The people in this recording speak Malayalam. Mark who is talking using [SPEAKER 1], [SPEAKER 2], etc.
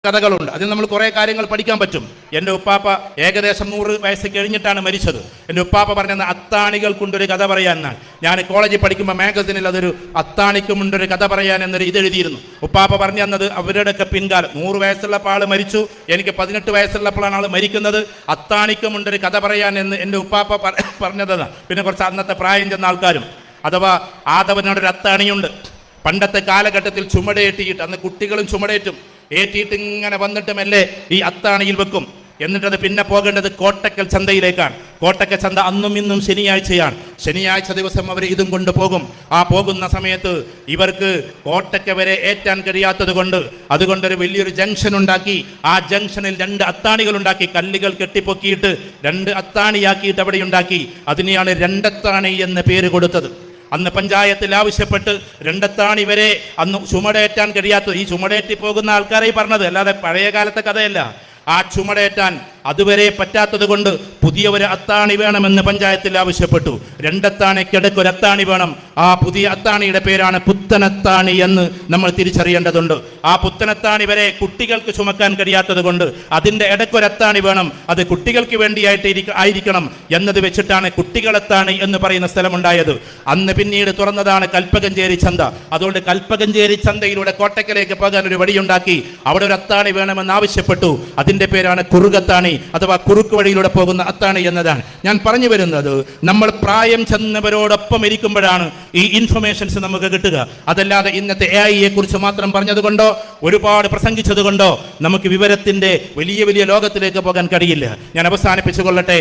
[SPEAKER 1] കഥകളുണ്ട്. അതിൽ നമ്മൾ കുറേ കാര്യങ്ങൾ പഠിക്കാൻ പറ്റും. എൻ്റെ ഉപ്പാപ്പ ഏകദേശം 100 വയസ്സ് കഴിഞ്ഞിട്ടാണ് മരിച്ചത്. എൻ്റെ ഉപ്പാപ്പ പറഞ്ഞത് അത്താണികൾ കൊണ്ടൊരു കഥ പറയാനാണ്. ഞാൻ കോളേജിൽ പഠിക്കുമ്പോൾ മാഗസിനിൽ അതൊരു അത്താണിക്കുമുണ്ടൊരു കഥ പറയാൻ എന്നൊരു ഇതെഴുതിയിരുന്നു. ഉപ്പാപ്പ പറഞ്ഞു തന്നത് അവരുടെയൊക്കെ പിൻകാലം 100 വയസ്സുള്ളപ്പോൾ ആൾ മരിച്ചു, എനിക്ക് 18 വയസ്സുള്ളപ്പോഴാണ് ആൾ മരിക്കുന്നത്, അത്താണിക്കുമുണ്ടൊരു കഥ പറയാൻ എന്ന് എൻ്റെ ഉപ്പാപ്പ പറഞ്ഞതാണ്. പിന്നെ കുറച്ച് അന്നത്തെ പ്രായം ചെന്ന ആൾക്കാരും, അഥവാ ആദവനോടൊരു അത്താണിയുണ്ട്. പണ്ടത്തെ കാലഘട്ടത്തിൽ ചുമടേറ്റിയിട്ട്, അന്ന് കുട്ടികളും ചുമടേറ്റും ഏറ്റിയിട്ട് ഇങ്ങനെ വന്നിട്ടുമല്ലേ ഈ അത്താണിയിൽ വെക്കും. എന്നിട്ടത് പിന്നെ പോകേണ്ടത് കോട്ടക്കൽ ചന്തയിലേക്കാണ്. കോട്ടക്കൽ ചന്ത അന്നും ഇന്നും ശനിയാഴ്ചയാണ്. ശനിയാഴ്ച ദിവസം അവർ ഇതും കൊണ്ട് പോകും. ആ പോകുന്ന സമയത്ത് ഇവർക്ക് കോട്ടക്ക വരെ ഏറ്റാൻ കഴിയാത്തത് കൊണ്ട് അതുകൊണ്ടൊരു വലിയൊരു ജംഗ്ഷൻ ഉണ്ടാക്കി. ആ ജംഗ്ഷനിൽ 2 അത്താണികൾ ഉണ്ടാക്കി, കല്ലുകൾ കെട്ടിപ്പൊക്കിയിട്ട് 2 അത്താണിയാക്കിയിട്ട് അവിടെ ഉണ്ടാക്കി. അതിനെയാണ് രണ്ടത്താണി എന്ന പേര് കൊടുത്തത്. അന്ന് പഞ്ചായത്തിൽ ആവശ്യപ്പെട്ട് 2 അത്താണി വരെ അന്ന് ചുമടേറ്റാൻ കഴിയാത്തത്, ഈ ചുമടേറ്റി പോകുന്ന ആൾക്കാരെ പറഞ്ഞത്, അല്ലാതെ പഴയ കാലത്തെ കഥയല്ല. ആ ചുമടേറ്റാൻ അതുവരെ പറ്റാത്തത് കൊണ്ട് പുതിയ ഒരു അത്താണി വേണമെന്ന് പഞ്ചായത്തിൽ ആവശ്യപ്പെട്ടു. 2 അത്താണിക്കിടയ്ക്ക് ഒരു അത്താണി വേണം. ആ പുതിയ അത്താണിയുടെ പേരാണ് പുത്തനത്താണി എന്ന് നമ്മൾ തിരിച്ചറിയേണ്ടതുണ്ട്. ആ പുത്തനത്താണി വരെ കുട്ടികൾക്ക് ചുമക്കാൻ കഴിയാത്തത് കൊണ്ട് അതിൻ്റെ ഇടയ്ക്കൊരു അത്താണി വേണം. അത് കുട്ടികൾക്ക് വേണ്ടിയായിട്ട് ആയിരിക്കണം എന്നത് വെച്ചിട്ടാണ് കുട്ടികളത്താണി എന്ന് പറയുന്ന സ്ഥലമുണ്ടായത്. അന്ന് പിന്നീട് തുറന്നതാണ് കൽപ്പകഞ്ചേരി ചന്ത. അതുകൊണ്ട് കൽപ്പകഞ്ചേരി ചന്തയിലൂടെ കോട്ടക്കലേക്ക് പോകാൻ ഒരു വഴിയുണ്ടാക്കി. അവിടെ ഒരു അത്താണി വേണമെന്ന് ആവശ്യപ്പെട്ടു. അതിൻ്റെ പേരാണ് കുറുകത്താണി അഥവാ കുറുക്ക് വഴിയിലൂടെ പോകുന്ന അത്താണി എന്നതാണ്. ഞാൻ പറഞ്ഞു വരുന്നത്, നമ്മൾ പ്രായം ചെന്നവരോടൊപ്പം ഇരിക്കുമ്പോഴാണ് ഈ ഇൻഫർമേഷൻസ് നമുക്ക് കിട്ടുക. അതല്ലാതെ ഇന്നത്തെ AI കുറിച്ച് മാത്രം പറഞ്ഞതുകൊണ്ടോ ഒരുപാട് പ്രസംഗിച്ചത് കൊണ്ടോ നമുക്ക് വിവരത്തിന്റെ വലിയ വലിയ ലോകത്തിലേക്ക് പോകാൻ കഴിയില്ല. ഞാൻ അവസാനിപ്പിച്ചു കൊള്ളട്ടെ.